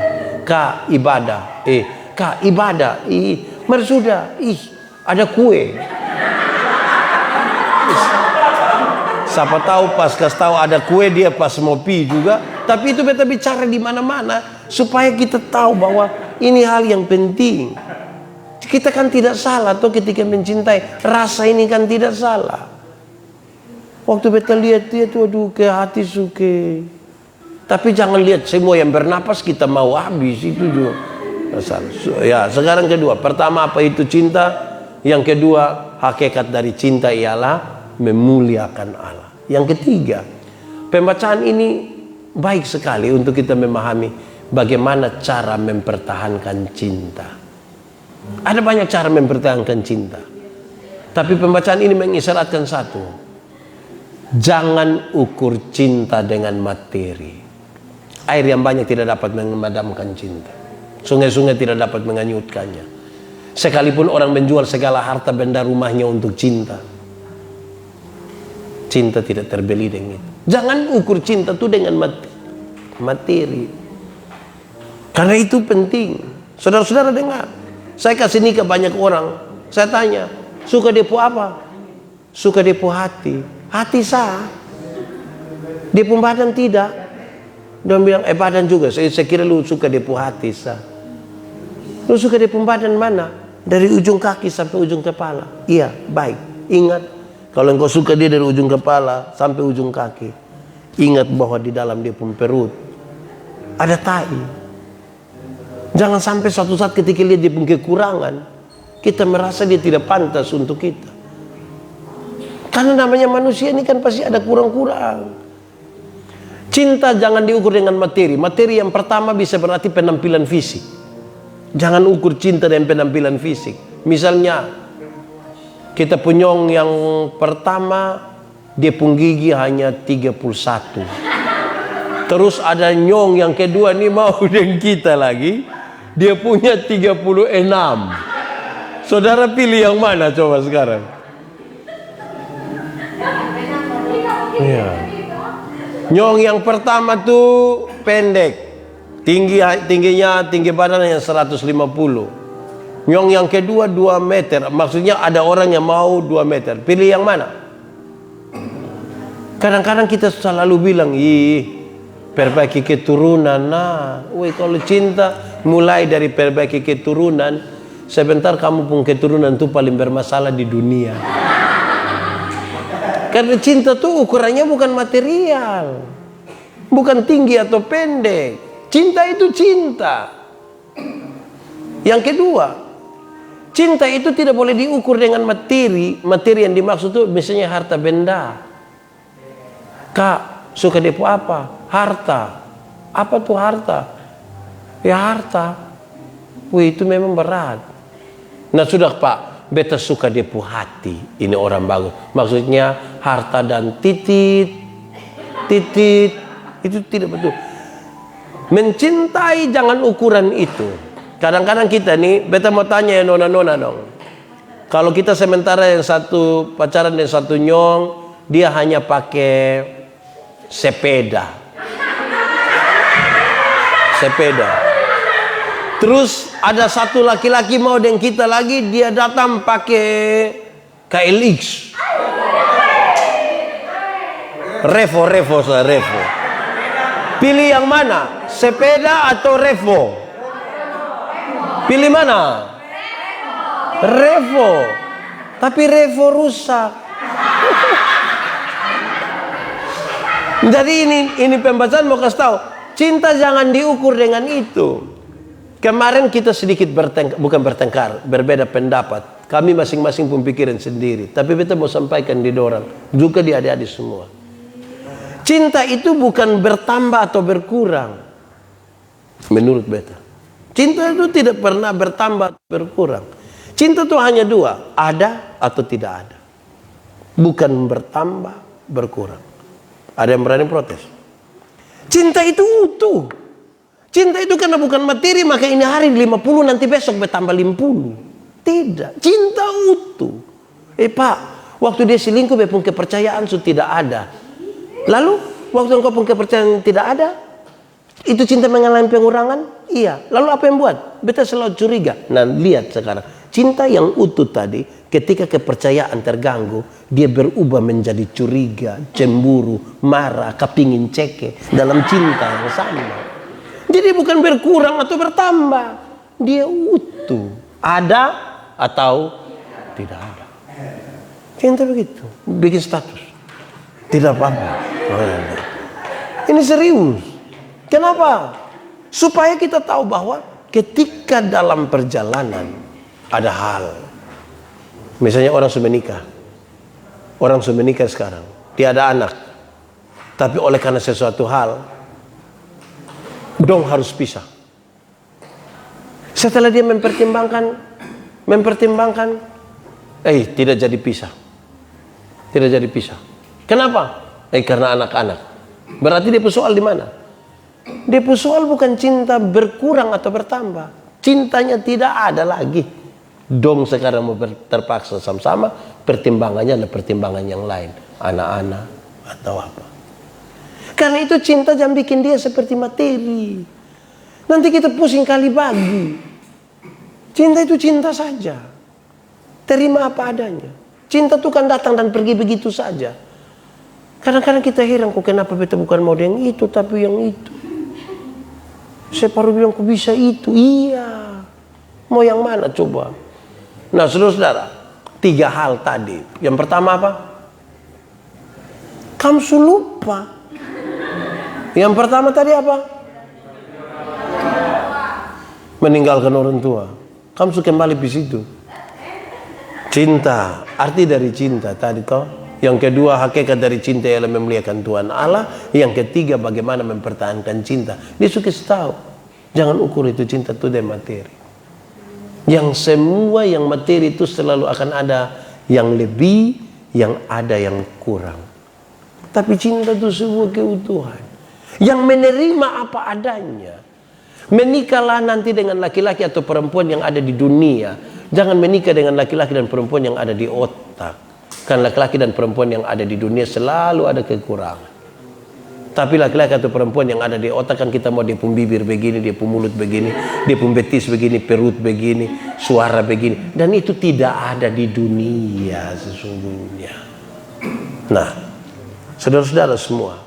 Kak ibadah, kak ibadah, mari sudah, ada kue. Siapa tahu pas kasih tahu ada kue, dia pas mau pergi juga. Tapi itu beta bicara di mana-mana supaya kita tahu bahwa ini hal yang penting. Kita kan tidak salah tuh ketika mencintai. Rasa ini kan tidak salah. Waktu beta lihat dia tuh, aduh ke hati suke. Tapi jangan lihat semua yang bernapas kita mau habis, itu juga salah. Ya, sekarang kedua. Pertama, apa itu cinta? Yang kedua, hakikat dari cinta ialah memuliakan Allah. Yang ketiga, pembacaan ini baik sekali untuk kita memahami bagaimana cara mempertahankan cinta. Ada banyak cara mempertahankan cinta. Tapi pembacaan ini mengisyaratkan satu. Jangan ukur cinta dengan materi. Air yang banyak tidak dapat memadamkan cinta. Sungai-sungai tidak dapat menganyutkannya. Sekalipun orang menjual segala harta benda rumahnya untuk cinta, cinta tidak terbeli dengan itu. Jangan ukur cinta itu dengan materi. Karena itu penting. Saudara-saudara dengar. Saya kasih nikah banyak orang. Saya tanya, suka depo apa? Suka depo hati. Hati sah. Depo badan tidak. Dia bilang, badan juga. Saya kira lu suka depo hati sah. Lu suka depo badan mana? Dari ujung kaki sampai ujung kepala. Iya, baik. Ingat, kalau engkau suka dia dari ujung kepala sampai ujung kaki, ingat bahwa di dalam dia pun perut ada tai. Jangan sampai suatu saat ketika lihat dia punya kekurangan, kita merasa dia tidak pantas untuk kita. Karena namanya manusia ini kan pasti ada kurang-kurang. Cinta jangan diukur dengan materi. Materi yang pertama bisa berarti penampilan fisik. Jangan ukur cinta dengan penampilan fisik. Misalnya, kita punyong yang pertama, dia pun gigi hanya 31. Terus ada nyong yang kedua nih mau dengan kita lagi, dia punya 36. Saudara pilih yang mana coba sekarang? Ya. Nyong yang pertama tuh pendek, tinggi badannya 150. Nyong yang kedua 2 meter. Maksudnya ada orang yang mau 2 meter. Pilih yang mana? Kadang-kadang kita selalu bilang, perbaiki keturunan. Nah, kalau cinta mulai dari perbaiki keturunan, sebentar kamu pun keturunan itu paling bermasalah di dunia. Karena cinta tuh ukurannya bukan material, bukan tinggi atau pendek. Cinta itu cinta. Yang kedua, cinta itu tidak boleh diukur dengan materi. Materi yang dimaksud itu misalnya harta benda. Kak, suka depo apa? Harta. Apa tuh harta? Ya harta. Wih, itu memang berat. Nah sudah Pak, beta suka depo hati. Ini orang bagus. Maksudnya harta dan titit. Itu tidak betul. Mencintai jangan ukuran itu. Kadang-kadang kita nih, beta mau tanya ya nona-nona dong. Kalau kita sementara yang satu pacaran dan satu nyong, dia hanya pakai sepeda. Terus ada satu laki-laki mau dengan kita lagi, dia datang pakai KLX. Revo. Pilih yang mana? Sepeda atau Revo? Pilih mana? Revo. Tapi Revo rusak. Jadi ini pembacaan mau kasih tahu, cinta jangan diukur dengan itu. Kemarin kita sedikit berbeda pendapat. Kami masing-masing pun pikiran sendiri. Tapi beta mau sampaikan di dorang, juga di adik-adik semua. Cinta itu bukan bertambah atau berkurang. Menurut beta, cinta itu tidak pernah bertambah atau berkurang. Cinta itu hanya dua, ada atau tidak ada. Bukan bertambah, berkurang. Ada yang berani protes? Cinta itu utuh. Cinta itu karena bukan materi, maka ini hari 50, nanti besok bertambah 50. Tidak, cinta utuh. Pak, waktu dia selingkuh, pun kepercayaan sudah tidak ada. Lalu, waktu engkau pun kepercayaan tidak ada, itu cinta mengalami pengurangan? Iya. Lalu apa yang buat? Beta selalu curiga. Nah, lihat sekarang. Cinta yang utuh tadi, ketika kepercayaan terganggu, dia berubah menjadi curiga, cemburu, marah, kepingin ceke dalam cinta yang sama. Jadi bukan berkurang atau bertambah. Dia utuh. Ada atau tidak ada. Cinta begitu. Bikin status. Tidak apa-apa. Ini serius. Kenapa? Supaya kita tahu bahwa ketika dalam perjalanan ada hal. Misalnya orang sudah menikah. Orang sudah menikah sekarang. Dia ada anak. Tapi oleh karena sesuatu hal, dong harus pisah. Setelah dia mempertimbangkan, tidak jadi pisah. Tidak jadi pisah. Kenapa? Karena anak-anak. Berarti dia persoal di mana? Dia persoal bukan cinta berkurang atau bertambah. Cintanya tidak ada lagi. Dong sekarang mau terpaksa sama-sama, pertimbangannya adalah pertimbangan yang lain. Anak-anak atau apa. Karena itu cinta jangan bikin dia seperti materi. Nanti kita pusing kali bagi. Cinta itu cinta saja. Terima apa adanya. Cinta itu kan datang dan pergi begitu saja. Kadang-kadang kita heran, kok kenapa beta bukan mau yang itu, tapi yang itu. Saya baru bilang, kok bisa itu? Iya. Mau yang mana coba? Nah, saudara-saudara, 3 hal tadi. Yang pertama apa? Kamu lupa. Yang pertama tadi apa? Meninggalkan orang tua. Kamu suka kembali di situ. Cinta, arti dari cinta tadi toh. Yang kedua, hakikat dari cinta ialah memuliakan Tuhan Allah. Yang ketiga, bagaimana mempertahankan cinta. Dia suka tahu. Jangan ukur itu cinta itu dari materi. Yang semua yang materi itu selalu akan ada yang lebih, yang ada yang kurang. Tapi cinta itu sebuah keutuhan. Yang menerima apa adanya. Menikahlah nanti dengan laki-laki atau perempuan yang ada di dunia. Jangan menikah dengan laki-laki dan perempuan yang ada di otak. Karena laki-laki dan perempuan yang ada di dunia selalu ada kekurangan. Tapi laki-laki atau perempuan yang ada di otak kan kita mau dia pun bibir begini, dia pun mulut begini, dia pun betis begini, perut begini, suara begini. Dan itu tidak ada di dunia sesungguhnya. Nah, saudara-saudara semua.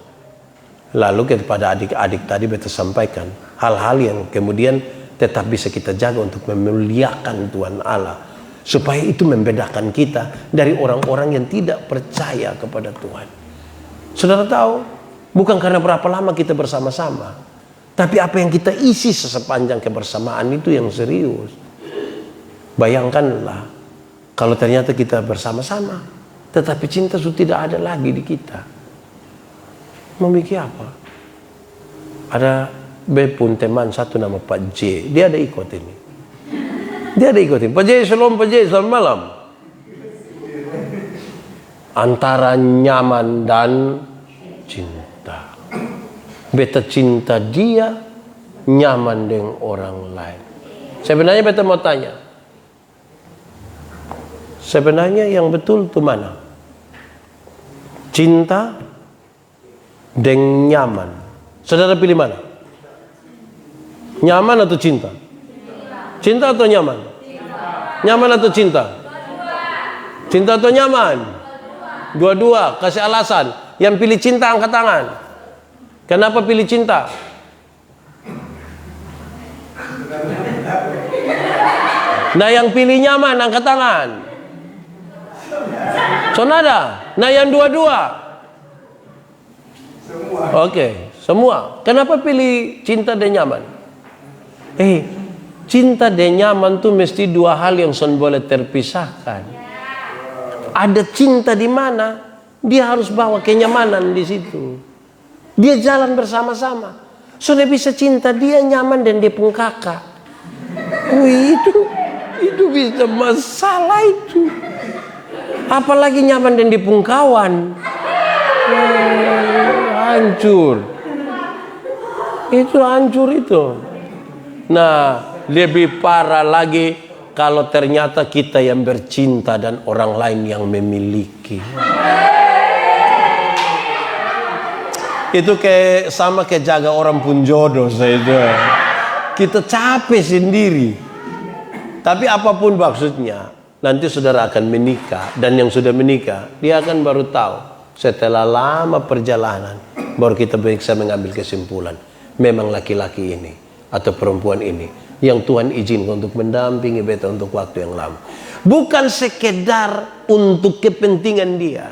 Lalu kepada adik-adik tadi beta sampaikan hal-hal yang kemudian tetap bisa kita jaga untuk memuliakan Tuhan Allah. Supaya itu membedakan kita dari orang-orang yang tidak percaya kepada Tuhan. Saudara tahu, bukan karena berapa lama kita bersama-sama, tapi apa yang kita isi sepanjang kebersamaan itu yang serius. Bayangkanlah, kalau ternyata kita bersama-sama, tetapi cinta sudah tidak ada lagi di kita. Memiliki apa? Ada pun teman satu nama Pak J, dia ada ikut ini. Dia ada ikutin. Pak J, selamat malam. Antara nyaman dan cinta. Beta cinta dia, nyaman dengan orang lain. Sebenarnya beta mau tanya. Sebenarnya yang betul itu mana? Cinta dengan nyaman. Saudara pilih mana? Nyaman atau cinta? Cinta atau nyaman? Nyaman atau cinta? Cinta atau nyaman? Dua-dua. Kasih alasan. Yang pilih cinta angkat tangan. Kenapa pilih cinta? Nah, yang pilih nyaman, angkat tangan. Sonada. Nah, yang dua-dua. Oke, semua. Kenapa pilih cinta dan nyaman? Cinta dan nyaman tuh mesti dua hal yang boleh terpisahkan. Ada cinta di mana, dia harus bawa kenyamanan di situ. Dia jalan bersama-sama. Sudah bisa cinta, dia nyaman dan dia pun kakak. Itu bisa masalah itu. Apalagi nyaman dan dia pun kawan. Hancur. Itu hancur itu. Nah, lebih parah lagi kalau ternyata kita yang bercinta dan orang lain yang memiliki. Itu sama kayak jaga orang pun jodoh saja. Kita capek sendiri. Tapi apapun maksudnya, nanti saudara akan menikah. Dan yang sudah menikah, dia akan baru tahu. Setelah lama perjalanan, baru kita bisa mengambil kesimpulan. Memang laki-laki ini atau perempuan ini yang Tuhan izinkan untuk mendampingi beta untuk waktu yang lama. Bukan sekedar untuk kepentingan dia,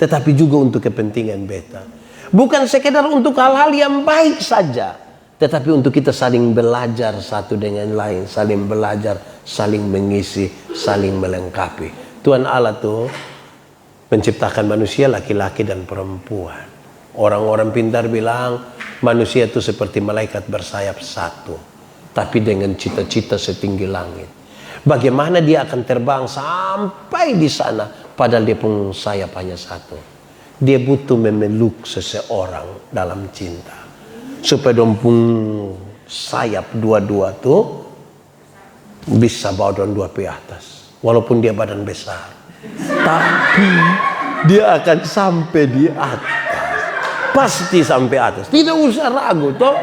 tetapi juga untuk kepentingan beta. Bukan sekedar untuk hal-hal yang baik saja, tetapi untuk kita saling belajar satu dengan lain, saling belajar, saling mengisi, saling melengkapi. Tuhan Allah tuh menciptakan manusia laki-laki dan perempuan. Orang-orang pintar bilang manusia itu seperti malaikat bersayap satu, tapi dengan cita-cita setinggi langit. Bagaimana dia akan terbang sampai di sana, padahal dia pun sayap hanya satu. Dia butuh memeluk seseorang dalam cinta, supaya dompung sayap dua-dua tuh bisa bawa dua ke atas. Walaupun dia badan besar, tapi dia akan sampai di atas. Pasti sampai atas. Tidak usah ragu toh.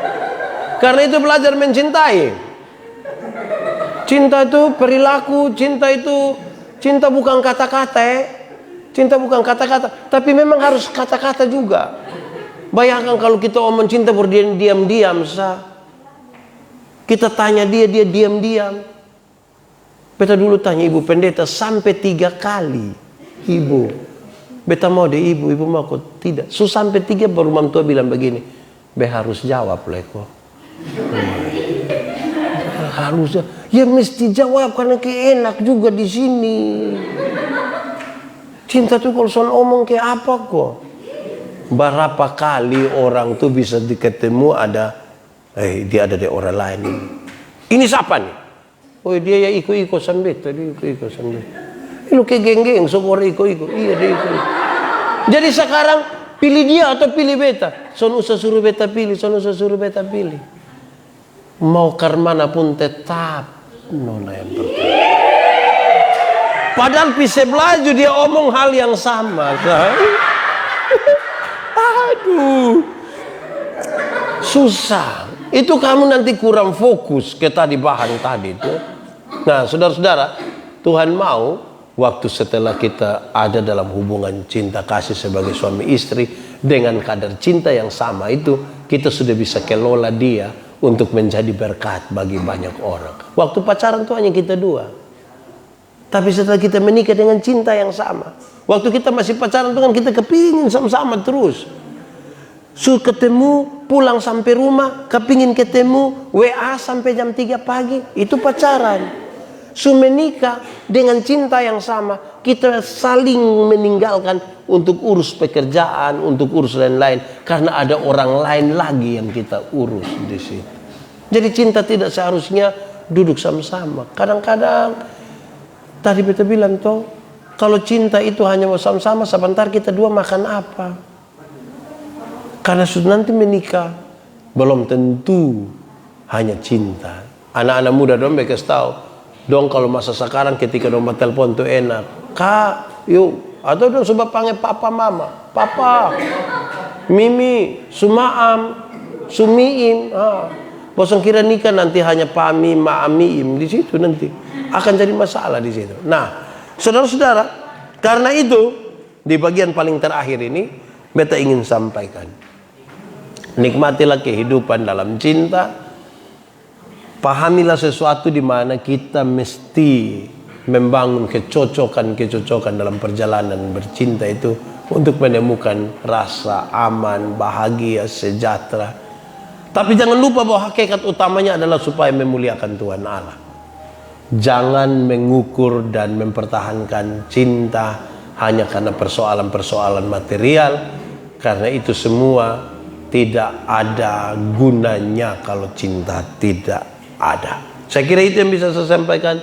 Karena itu belajar mencintai. Cinta itu perilaku, cinta bukan kata-kata. Cinta bukan kata-kata, tapi memang harus kata-kata juga. Bayangkan kalau kita omong cinta berdiam-diam sah. Kita tanya dia diam-diam. Beta dulu tanya ibu pendeta sampai 3 kali. Ibu, beta mau deh ibu mau kok tidak. Sampai 3 baru mam tua bilang begini, be harus jawab leko. Harusnya, ya mesti jawab karena enak juga di sini. Cinta tuh kalau soal omong kayak apa kok? Berapa kali orang tuh bisa ketemu ada, dia ada di orang lain ini. Ini siapa nih? Oh dia ya iko-iko sambet tadi iko-iko sambet. Lu kayak geng-geng sokor iko-iko. Iya dia iko. Jadi sekarang pilih dia atau pilih beta? Son usah suruh beta pilih, Mau karmana pun tetap nona yang pertama. Padahal bisa belajar dia omong hal yang sama kan? Aduh, susah. Itu kamu nanti kurang fokus ke tadi bahan tadi itu. Nah, saudara-saudara, Tuhan mau waktu setelah kita ada dalam hubungan cinta kasih sebagai suami istri dengan kadar cinta yang sama itu, kita sudah bisa kelola dia untuk menjadi berkat bagi banyak orang. Waktu pacaran tuh hanya kita dua. Tapi setelah kita menikah dengan cinta yang sama, waktu kita masih pacaran tuh kan kita kepingin sama-sama terus. Ketemu, pulang sampai rumah, kepingin ketemu, WA sampai jam 3 pagi, itu pacaran. Menikah dengan cinta yang sama, kita saling meninggalkan untuk urus pekerjaan, untuk urus lain-lain, karena ada orang lain lagi yang kita urus di sini. Jadi cinta tidak seharusnya duduk sama-sama. Kadang-kadang tadi beta bilang toh, kalau cinta itu hanya sama-sama, sebentar kita dua makan apa? Karena sudah nanti menikah, belum tentu hanya cinta. Anak-anak muda dong mereka tahu, dong kalau masa sekarang ketika dong telepon tuh enak, kak, yuk, atau dong coba panggil papa mama, papa, mimi, sumaam, sumiim, bosan kira nikah nanti hanya pami, maamiim di situ nanti. Akan jadi masalah di situ. Nah, saudara-saudara, karena itu di bagian paling terakhir ini beta ingin sampaikan Nikmatilah kehidupan dalam cinta. Pahamilah sesuatu di mana kita mesti membangun kecocokan dalam perjalanan bercinta itu untuk menemukan rasa aman, bahagia, sejahtera. Tapi jangan lupa bahwa hakikat utamanya adalah supaya memuliakan Tuhan Allah. Jangan mengukur dan mempertahankan cinta hanya karena persoalan-persoalan material, karena itu semua tidak ada gunanya kalau cinta tidak ada. Saya kira itu yang bisa saya sampaikan.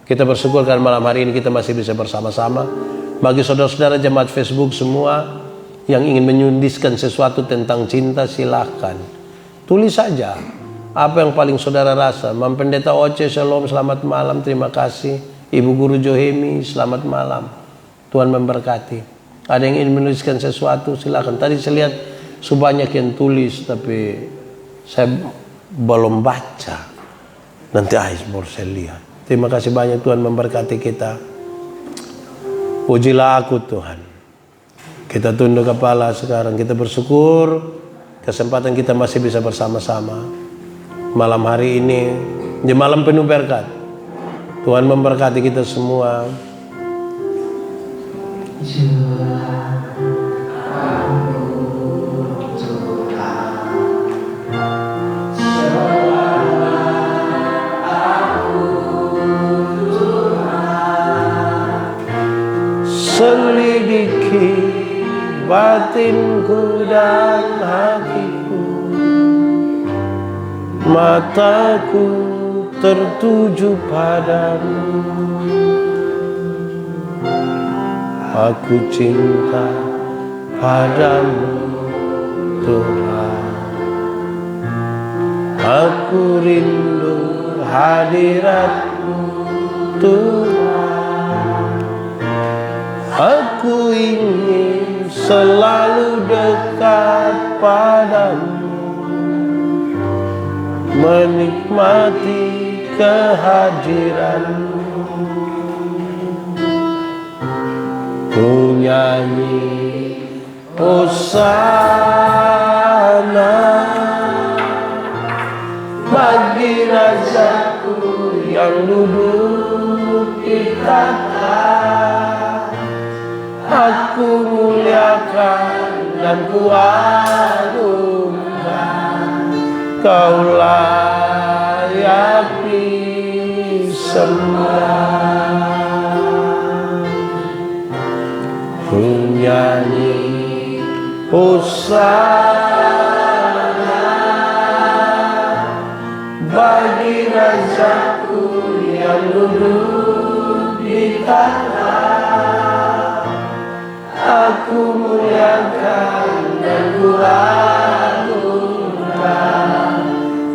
Kita bersyukur karena malam hari ini kita masih bisa bersama-sama. Bagi saudara-saudara jemaat Facebook semua yang ingin menyundiskan sesuatu tentang cinta, silakan tulis saja apa yang paling saudara rasa. Mam Pendeta Oce, shalom, selamat malam, terima kasih. Ibu Guru Johemi, selamat malam, Tuhan memberkati. Ada yang ingin menuliskan sesuatu, silakan. Tadi saya lihat sebanyak yang tulis, tapi saya belum baca. Nanti baru saya lihat. Terima kasih banyak, Tuhan memberkati kita. Pujilah aku Tuhan. Kita tunduk kepala sekarang. Kita bersyukur kesempatan kita masih bisa bersama-sama malam hari ini, di malam penuh berkat. Tuhan memberkati kita semua. Selidiki batinku dan hatiku, mataku tertuju padamu. Aku cinta padamu Tuhan. Aku rindu hadirat-Mu Tuhan. Aku ingin selalu dekat padamu, menikmati kehadiran-Mu. Ku nyanyi hosana bagi Rajaku yang duduk di tahta. Aku muliakan dan ku agungkan, Kau layak disembah. Ku nyanyi hosana bagi Rajaku yang duduk di tahta. Aku muliakan dan ku agungkan,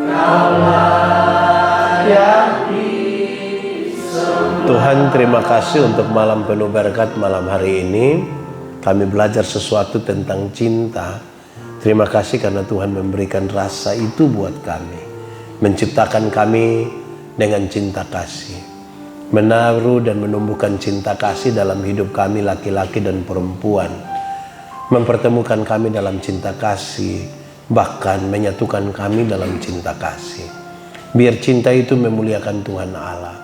Kau layak disembah. Tuhan, terima kasih untuk malam penuh berkat malam hari ini. Kami belajar sesuatu tentang cinta. Terima kasih karena Tuhan memberikan rasa itu buat kami, menciptakan kami dengan cinta kasih, menaruh dan menumbuhkan cinta kasih dalam hidup kami laki-laki dan perempuan, mempertemukan kami dalam cinta kasih, bahkan menyatukan kami dalam cinta kasih. Biar cinta itu memuliakan Tuhan Allah,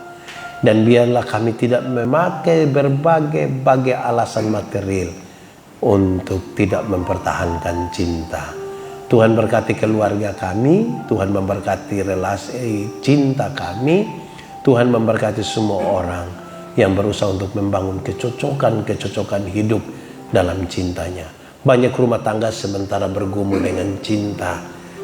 dan biarlah kami tidak memakai berbagai alasan material untuk tidak mempertahankan cinta. Tuhan berkati keluarga kami, Tuhan memberkati relasi cinta kami, Tuhan memberkati semua orang yang berusaha untuk membangun kecocokan hidup dalam cintanya. Banyak rumah tangga sementara bergumul dengan cinta.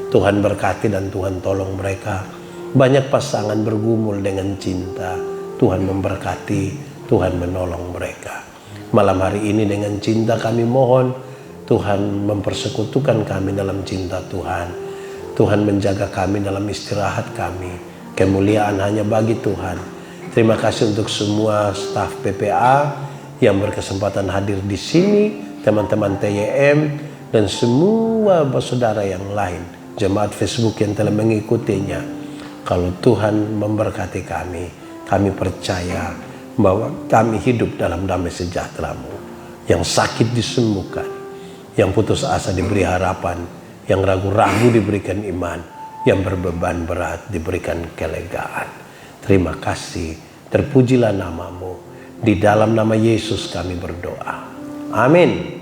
Tuhan berkati dan Tuhan tolong mereka. Banyak pasangan bergumul dengan cinta. Tuhan memberkati, Tuhan menolong mereka. Malam hari ini dengan cinta kami mohon Tuhan mempersekutukan kami dalam cinta Tuhan. Tuhan menjaga kami dalam istirahat kami. Kemuliaan hanya bagi Tuhan. Terima kasih untuk semua staf PPA yang berkesempatan hadir di sini, teman-teman TYM dan semua saudara yang lain, jemaat Facebook yang telah mengikutinya. Kalau Tuhan memberkati kami, kami percaya bahwa kami hidup dalam damai sejahtera-Mu. Yang sakit disembuhkan, yang putus asa diberi harapan, Yang ragu-ragu diberikan iman, yang berbeban berat diberikan kelegaan. Terima kasih, terpujilah namamu. Di dalam nama Yesus kami berdoa. Amin.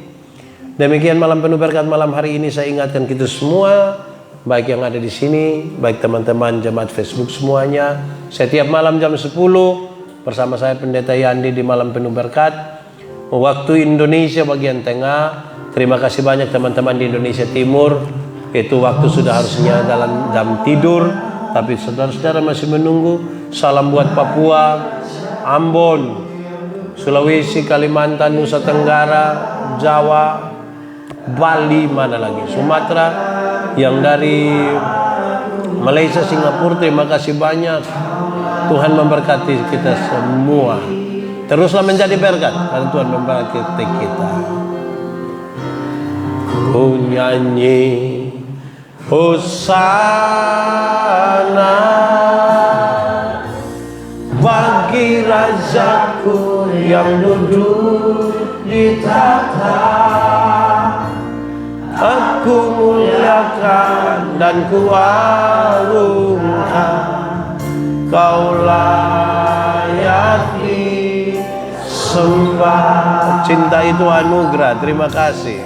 Demikian malam penuh berkat malam hari ini, saya ingatkan kita semua, baik yang ada di sini, baik teman-teman jemaat Facebook semuanya, setiap malam jam 10 bersama saya Pendeta Yandi di malam penuh berkat, waktu Indonesia bagian tengah. Terima kasih banyak teman-teman di Indonesia Timur. Itu waktu sudah harusnya dalam jam tidur, tapi saudara-saudara masih menunggu. Salam buat Papua, Ambon, Sulawesi, Kalimantan, Nusa Tenggara, Jawa, Bali, mana lagi, Sumatera, yang dari Malaysia, Singapura. Terima kasih banyak. Tuhan memberkati kita semua. Teruslah menjadi berkat karena Tuhan memberkati kita. Ku nyanyi Hosana bagi Rajaku yang duduk di tahta. Aku muliakan dan ku agungkan, Kau layak disembah. Cinta itu anugerah. Terima kasih.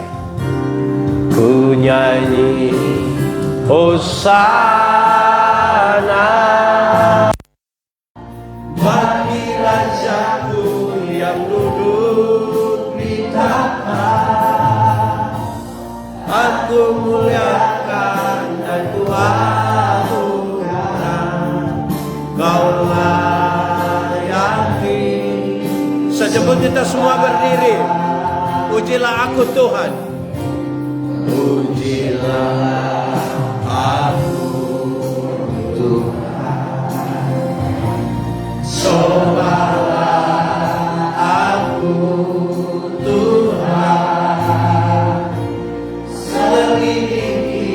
Ku nyanyi Hosana bagi Rajaku yang duduk di tahta. Aku muliakan dan ku agungkan, Kau layak. Sejemput kita semua berdiri. Pujilah aku Tuhan. Pujilah aku Tuhan, sobalah aku Tuhan, selidiki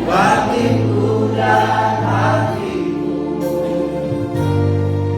batin ku dan